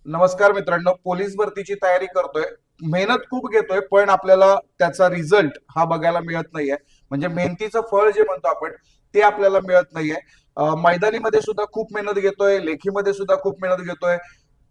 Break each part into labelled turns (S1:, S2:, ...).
S1: नमस्कार मित्रांनो, पोलीस भरतीची तयारी करतोय. मेहनत खूप घेतोय, पण आपल्याला त्याचा रिझल्ट हा बघायला मिळत नाहीये. म्हणजे मेहनतीचं फळ जे म्हणतो आपण, ते आपल्याला मिळत नाहीये. मैदानीमध्ये सुद्धा खूप मेहनत घेतोय, लेखीमध्ये सुद्धा खूप मेहनत घेतोय,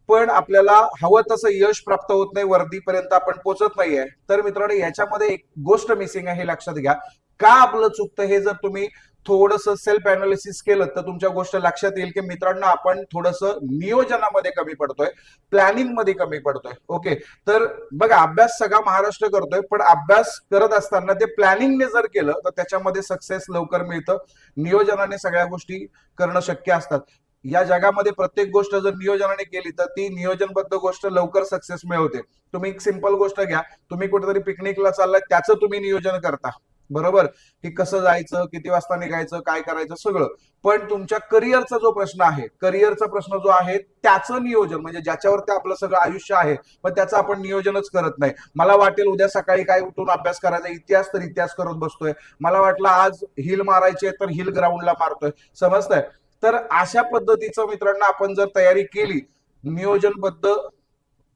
S1: पण आपल्याला हवं तसं यश प्राप्त होत नाही, वर्दीपर्यंत आपण पोहोचत नाहीये. तर मित्रांनो, याच्यामध्ये एक गोष्ट मिसिंग आहे, हे लक्षात घ्या. का आपलं चुकतं हे जर तुम्ही थोडस सेल्फ अनालिसिस केलं तर तुमच्या गोष्ट लक्षात येईल की मित्रांनो, आपण थोडस नियोजनामध्ये कमी पडतोय, प्लॅनिंग मध्ये कमी पडतोय. ओके, तर बघा, अभ्यास सगळा महाराष्ट्र करतोय, पण अभ्यास करत असताना ते प्लॅनिंगने जर केलं तर त्याच्यामध्ये सक्सेस लवकर मिळतं. नियोजनाने सगळ्या गोष्टी करणं शक्य असतात. या जगामध्ये प्रत्येक गोष्ट जर नियोजनाने केली तर ती नियोजनबद्ध गोष्ट लवकर सक्सेस मिळवते. तुम्ही एक सिंपल गोष्ट घ्या, तुम्ही कुठेतरी पिकनिकला चाललाय, त्याचं तुम्ही नियोजन करता, बरोबर, की कसं जायचं, किती वाजता निघायचं, काय करायचं, सगळं. पण तुमच्या करिअरचा जो प्रश्न आहे, करिअरचा प्रश्न जो आहे, त्याचं नियोजन म्हणजे ज्याच्यावरती आपलं सगळं आयुष्य आहे, पण त्याचं आपण नियोजनच करत नाही. मला वाटेल उद्या सकाळी काय उठून अभ्यास करायचा, इतिहास तर इतिहास करत बसतोय. मला वाटलं आज हिल मारायचे तर हिल ग्राउंडला मारतोय. समजतंय? तर अशा पद्धतीचं मित्रांनो, आपण जर तयारी केली नियोजनबद्ध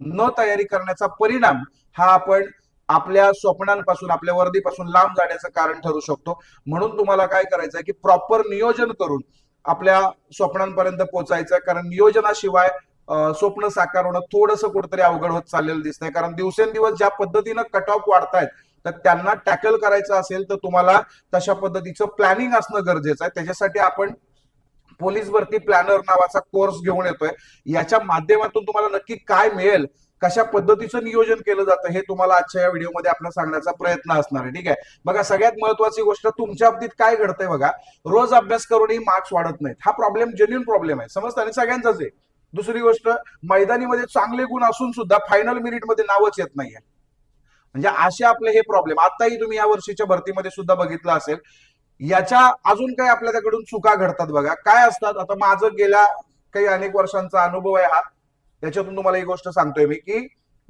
S1: न तयारी करण्याचा परिणाम हा आपण आपल्या स्वप्नांपासून, आपल्या वर्दीपासून लांब जाण्याचं कारण ठरू शकतो. म्हणून तुम्हाला काय करायचं आहे की प्रॉपर नियोजन करून आपल्या स्वप्नांपर्यंत पोहोचायचं आहे. कारण नियोजनाशिवाय स्वप्न साकार होणं थोडंसं कुठेतरी अवघड होत चाललेलं दिसतंय. कारण दिवसेंदिवस ज्या पद्धतीनं कट ऑफ वाढतायत, तर त्यांना टॅकल करायचं असेल तर तुम्हाला तशा पद्धतीचं प्लॅनिंग असणं गरजेचं आहे. त्याच्यासाठी आपण पोलीस भरती प्लॅनर नावाचा कोर्स घेऊन येतोय. याच्या माध्यमातून तुम्हाला नक्की काय मिळेल, कशा पद्धतीचं नियोजन केलं जातं, हे तुम्हाला आजच्या या व्हिडिओमध्ये आपण सांगण्याचा प्रयत्न असणार आहे. ठीक आहे, बघा, सगळ्यात महत्वाची गोष्ट तुमच्या बाबतीत काय घडतंय बघा, रोज अभ्यास करूनही मार्क्स वाढत नाहीत. हा प्रॉब्लेम जेन्युइन प्रॉब्लेम आहे, समजतं, आणि सगळ्यांचाच आहे. दुसरी गोष्ट, मैदानीमध्ये चांगले गुण असून सुद्धा फायनल मेरिटमध्ये नावच येत नाहीये. म्हणजे असे आपले हे प्रॉब्लेम आताही तुम्ही या वर्षीच्या भरतीमध्ये सुद्धा बघितलं असेल. याच्या अजून काही आपल्याकडून चुका घडतात बघा, काय असतात. आता माझं गेल्या काही अनेक वर्षांचा अनुभव आहे हा, त्याच्यातून तुम्हाला ही गोष्ट सांगतोय मी की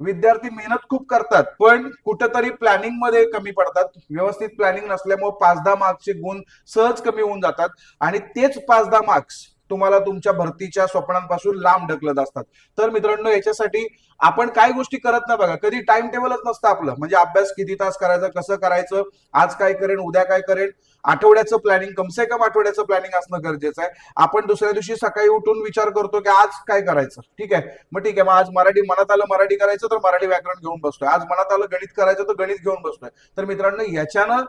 S1: विद्यार्थी मेहनत खूप करतात, पण कुठेतरी प्लॅनिंग मध्ये कमी पडतात. व्यवस्थित प्लॅनिंग नसल्यामुळे 5-10 मार्क्सचे गुण सहज कमी होऊन जातात, आणि तेच 5-10 मार्क्स तुम्हाला तुमच्या भरतीच्या स्वप्नांपासून लांब ढकलत असतात. तर मित्रांनो, याच्यासाठी आपण काय गोष्टी करत नाही बघा, कधी टाइम टेबलच नसतं आपलं. म्हणजे अभ्यास किती तास करायचा, कसं करायचं, आज काय करेन, उद्या काय करेन, आठवड्याचं प्लॅनिंग, कमसे कम आठवड्याचं प्लॅनिंग असणं गरजेचं आहे. आपण दुसऱ्या दिवशी सकाळी उठून विचार करतो की आज काय करायचं. ठीक आहे, मग ठीक आहे, मग आज मराठी मनात आलं मराठी करायचं तर मराठी व्याकरण घेऊन बसतोय, आज मनात आलं गणित करायचं तर गणित घेऊन बसतोय. तर मित्रांनो, याच्यानं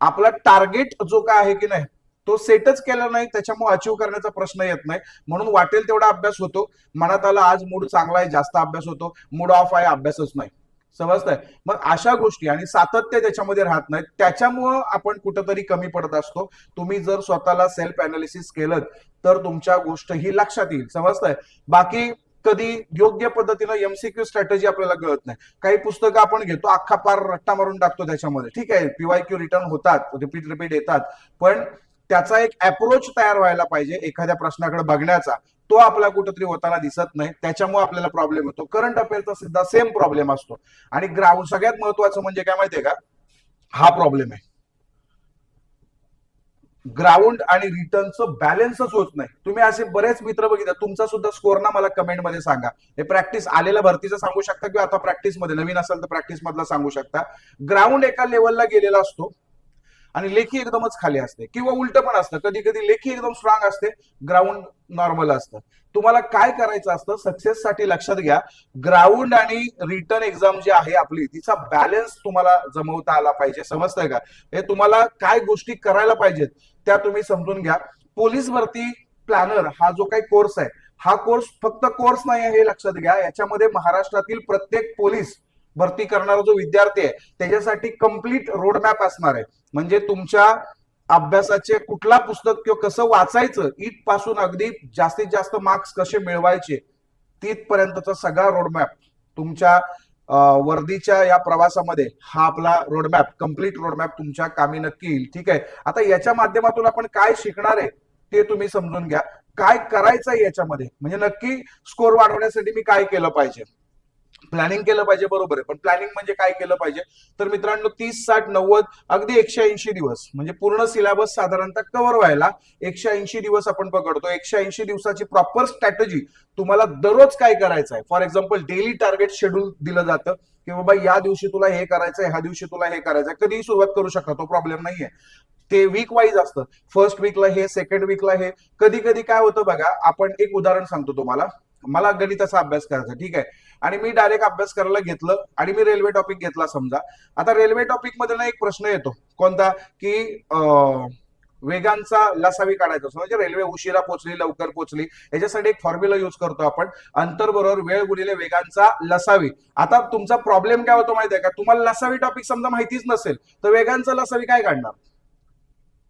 S1: आपला टार्गेट जो काय आहे की नाही, तो सेटच केला नाही, त्याच्यामुळे अचीव करण्याचा प्रश्न येत नाही. म्हणून वाटेल तेवढा अभ्यास होतो. मनात आला आज मूड चांगला आहे, जास्त अभ्यास होतो, मूड ऑफ आहे, अभ्यासच नाही. समजतंय? मग अशा गोष्टी आणि सातत्य त्याच्यामध्ये राहत नाहीत, त्याच्यामुळं आपण कुठंतरी कमी पडत असतो. तुम्ही जर स्वतःला सेल्फ अनालिसिस केलं तर तुमच्या गोष्ट ही लक्षात येईल. समजतंय? बाकी कधी योग्य पद्धतीनं एमसीक्यू स्ट्रॅटेजी आपल्याला कळत नाही. काही पुस्तकं आपण घेतो, अख्खा पार रट्टा मारून टाकतो त्याच्यामध्ये. ठीक आहे, पीवायक्यू रिटर्न होतात, रिपीट रिपीट येतात, पण त्याचा एक अप्रोच तयार व्हायला पाहिजे एखाद्या प्रश्नाकडे बघण्याचा. तो आपला कुठेतरी होताना दिसत नाही, त्याच्यामुळे आपल्याला प्रॉब्लेम होतो. करंट अफेअरचा सुद्धा सेम प्रॉब्लेम असतो. आणि ग्राउंड सगळ्यात महत्वाचं म्हणजे काय माहितीये का, हा प्रॉब्लेम आहे, ग्राउंड आणि रिटर्नचं बॅलन्सच होत नाही. तुम्ही असे बरेच मित्र बघितले, तुमचा सुद्धा स्कोर ना मला कमेंटमध्ये सांगा. हे प्रॅक्टिस आलेल्या भरतीचं सांगू शकता किंवा आता प्रॅक्टिस मध्ये नवीन असेल तर प्रॅक्टिस मधला सांगू शकता. ग्राउंड एका लेवलला गेलेला असतो आणि लेखी एकदमच खाली असते, किंवा उलट पण असतं. कधी कधी लेखी एकदम स्ट्रॉंग असते, ग्राउंड नॉर्मल असतं. तुम्हाला काय करायचं असतं सक्सेस साठी, लक्षात घ्या, ग्राउंड आणि रिटर्न एक्झाम जी आहे आपली, तिचा बॅलन्स तुम्हाला जमवता आला पाहिजे. समजतंय का? हे तुम्हाला काय गोष्टी करायला पाहिजेत त्या तुम्ही समजून घ्या. पोलीस भरती प्लॅनर हा जो काही कोर्स आहे, हा कोर्स फक्त कोर्स नाही आहे, हे लक्षात घ्या. याच्यामध्ये महाराष्ट्रातील प्रत्येक पोलीस भरती करणारा जो विद्यार्थी आहे त्याच्यासाठी कंप्लीट रोडमॅप असणार आहे. म्हणजे तुमच्या अभ्यासाचे कुठला पुस्तक किंवा कसं वाचायचं इथपासून अगदी जास्तीत जास्त मार्क्स कसे मिळवायचे तिथपर्यंतचा सगळा रोडमॅप तुमच्या वर्दीच्या या प्रवासामध्ये, हा आपला रोडमॅप, कम्प्लीट रोडमॅप तुमच्या कामी नक्की येईल. ठीक आहे, आता याच्या माध्यमातून आपण काय शिकणार आहे ते तुम्ही समजून घ्या. काय करायचं आहे याच्यामध्ये, म्हणजे नक्की स्कोर वाढवण्यासाठी मी काय केलं पाहिजे. प्लॅनिंग केलं पाहिजे, बरोबर आहे, पण प्लॅनिंग म्हणजे काय केलं पाहिजे? तर मित्रांनो 30, 60, 90 अगदी 180 दिवस म्हणजे पूर्ण सिलेबस साधारणतः कव्हर व्हायला 180 दिवस आपण पकडतो. 180 दिवसाची प्रॉपर स्ट्रॅटेजी तुम्हाला दररोज काय करायचं आहे. For example daily target schedule दिलं जातं की बाबा या दिवशी तुला हे करायचंय, ह्या दिवशी तुला हे करायचंय, कधीही सुरुवात करू शकता, तो प्रॉब्लेम नाहीये. ते वीक वाईज असतं. फर्स्ट वीकला हे, सेकंड वीकला हे. कधी कधी काय होतं बघा, आपण एक उदाहरण सांगतो तुम्हाला. मला गणिताचा अभ्यास करायचा, ठीक आहे, आणि मी डायरेक्ट अभ्यास करायला घेतलं आणि मी रेल्वे टॉपिक घेतला समजा. आता रेल्वे टॉपिक मध्ये ना एक प्रश्न येतो कोणता, की वेगांचा लसावी काढायचा असतो, म्हणजे रेल्वे उशिरा पोहोचली, लवकर पोहोचली, याच्यासाठी एक फॉर्म्युला युज करतो आपण, अंतर बरोबर वेळ गुणिले वेगांचा लसावी. आता तुमचा प्रॉब्लेम काय होतो माहिती आहे का, तुम्हाला लसावी टॉपिक समजा माहितीच नसेल तर वेगांचा लसावी काय काढणार?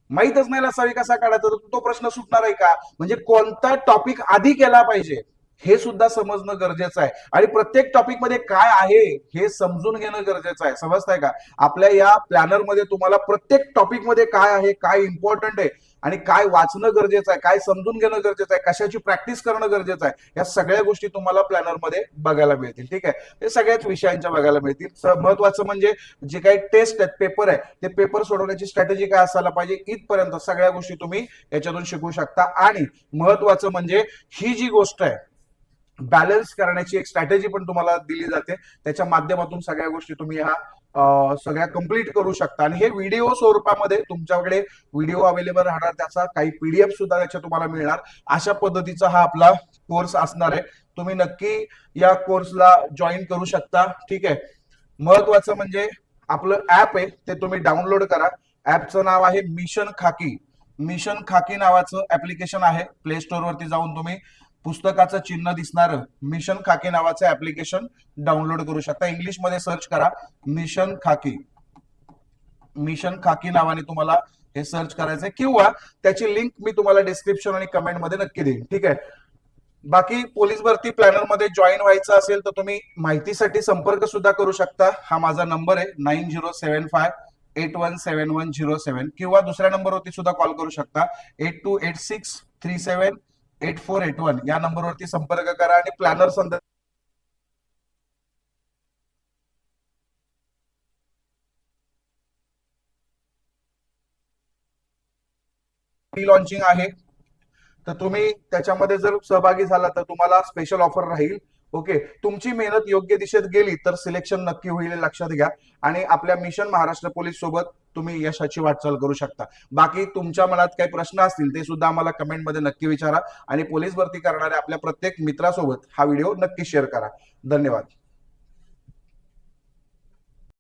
S1: माहीतच नाही लसावी कसा काढायचा, तर तो प्रश्न सुटणार आहे का? म्हणजे कोणता टॉपिक आधी केला पाहिजे हे सुद्धा समजणं गरजेचं आहे, आणि प्रत्येक टॉपिक मध्ये काय आहे हे समजून घेणं गरजेचं आहे. समजताय का? आपल्या या प्लॅनर मध्ये तुम्हाला प्रत्येक टॉपिक मध्ये काय आहे, काय इम्पॉर्टंट आहे, आणि काय वाचणं गरजेचं आहे, काय समजून घेणं गरजेचं आहे, कशाची प्रॅक्टिस करणं गरजेचं आहे, या सगळ्या गोष्टी तुम्हाला प्लॅनर मध्ये बघायला मिळतील. ठीक आहे, हे सगळ्याच विषयांच्या बघायला मिळतील. महत्वाचं म्हणजे जे काही टेस्ट आहेत, पेपर आहे, ते पेपर सोडवण्याची स्ट्रॅटेजी काय असायला पाहिजे, इथपर्यंत सगळ्या गोष्टी तुम्ही याच्यातून शिकू शकता. आणि महत्वाचं म्हणजे ही जी गोष्ट आहे, बॅलन्स करण्याची एक स्ट्रॅटेजी पण तुम्हाला दिली जाते. त्याच्या माध्यमातून सगळ्या गोष्टी तुम्ही ह्या सगळ्या कंप्लीट करू शकता. आणि हे व्हिडिओ स्वरूपामध्ये तुमच्याकडे व्हिडिओ अवेलेबल राहणार, त्याचा काही पीडीएफ सुद्धा त्याच्या तुम्हाला मिळणार. अशा पद्धतीचा हा आपला कोर्स असणार आहे. तुम्ही नक्की या कोर्सला जॉईन करू शकता. ठीक आहे, महत्वाचं म्हणजे आपलं ऍप आहे ते तुम्ही डाउनलोड करा. ऍपचं नाव आहे मिशन खाकी. मिशन खाकी नावाचं ऍप्लिकेशन आहे. प्ले स्टोअर वरती जाऊन तुम्ही पुस्तकाचं चिन्ह दिसणारं मिशन खाकी नावाचं ऍप्लिकेशन डाउनलोड करू शकता. इंग्लिश मध्ये सर्च करा मिशन खाकी. मिशन खाकी नावाने तुम्हाला हे सर्च करायचंय, किंवा त्याची लिंक मी तुम्हाला डिस्क्रिप्शन आणि कमेंट मध्ये नक्की देईन. ठीक आहे, बाकी पोलीस भरती प्लॅनर मध्ये जॉईन व्हायचं असेल तर तुम्ही माहितीसाठी संपर्क सुद्धा करू शकता. हा माझा नंबर आहे 9075817107, किंवा दुसऱ्या नंबरवरती सुद्धा कॉल करू शकता 8286378481. या नंबरवरती संपर्क करा आणि प्लॅनर संदर्भात लॉन्चिंग आहे, तर तुम्ही त्याच्यामध्ये जर सहभागी झाला तर तुम्हाला स्पेशल ऑफर राहील. ओके, तुमची मेहनत योग्य दिशेत गेली तर सिलेक्शन नक्की होईल, लक्षात घ्या. आणि आपल्या मिशन महाराष्ट्र पोलीस सोबत तुम्ही यशाची वाटचाल करू शकता. बाकी तुमच्या मनात काही प्रश्न असतील ते सुद्धा आम्हाला कमेंटमध्ये नक्की विचारा, आणि पोलीस भरती करणाऱ्या आपल्या प्रत्येक मित्रासोबत हा व्हिडिओ नक्की शेअर करा. धन्यवाद.